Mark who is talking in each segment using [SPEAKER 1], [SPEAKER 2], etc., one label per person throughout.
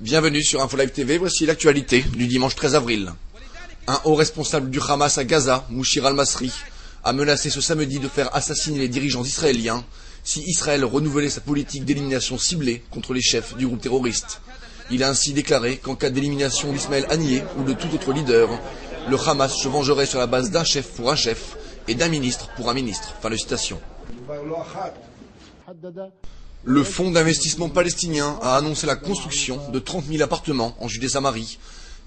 [SPEAKER 1] Bienvenue sur InfoLive TV, voici l'actualité du dimanche 13 avril. Un haut responsable du Hamas à Gaza, Mouchir al-Masri, a menacé ce samedi de faire assassiner les dirigeants israéliens si Israël renouvelait sa politique d'élimination ciblée contre les chefs du groupe terroriste. Il a ainsi déclaré qu'en cas d'élimination d'Ismaël Haniyeh ou de tout autre leader, le Hamas se vengerait sur la base d'un chef pour un chef et d'un ministre pour un ministre. Fin de citation. Le Fonds d'investissement palestinien a annoncé la construction de 30 000 appartements en Judée-Samarie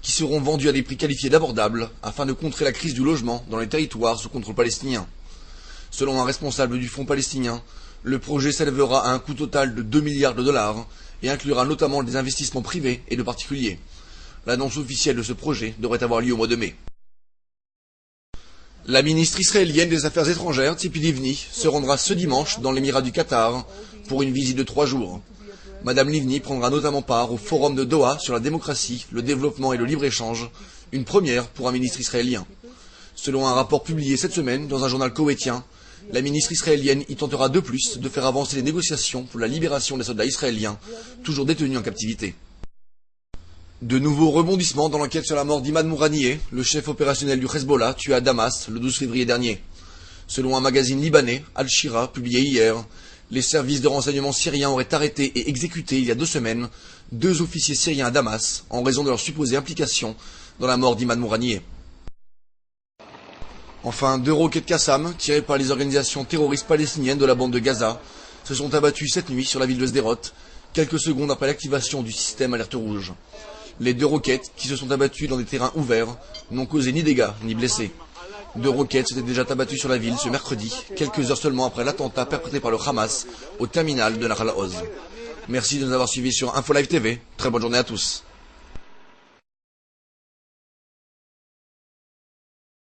[SPEAKER 1] qui seront vendus à des prix qualifiés d'abordables afin de contrer la crise du logement dans les territoires sous contrôle palestinien. Selon un responsable du Fonds palestinien, le projet s'élèvera à un coût total de 2 milliards de dollars et inclura notamment des investissements privés et de particuliers. L'annonce officielle de ce projet devrait avoir lieu au mois de mai. La ministre israélienne des Affaires étrangères, Tzipi Livni, se rendra ce dimanche dans l'Émirat du Qatar pour une visite de 3 jours. Madame Livni prendra notamment part au forum de Doha sur la démocratie, le développement et le libre-échange, une première pour un ministre israélien. Selon un rapport publié cette semaine dans un journal koweïtien, la ministre israélienne y tentera de plus de faire avancer les négociations pour la libération des soldats israéliens, toujours détenus en captivité. De nouveaux rebondissements dans l'enquête sur la mort d'Imad Mouranieh, le chef opérationnel du Hezbollah, tué à Damas le 12 février dernier. Selon un magazine libanais, Al-Shira, publié hier, les services de renseignement syriens auraient arrêté et exécuté il y a 2 semaines 2 officiers syriens à Damas en raison de leur supposée implication dans la mort d'Imad Mouranieh. Enfin, 2 roquettes Qassam, tirées par les organisations terroristes palestiniennes de la bande de Gaza, se sont abattues cette nuit sur la ville de Sderot, quelques secondes après l'activation du système alerte rouge. Les 2 roquettes, qui se sont abattues dans des terrains ouverts, n'ont causé ni dégâts ni blessés. 2 roquettes s'étaient déjà abattues sur la ville ce mercredi, quelques heures seulement après l'attentat perpétré par le Hamas au terminal de Nahal Oz. Merci de nous avoir suivis sur InfoLive TV. Très bonne journée à tous.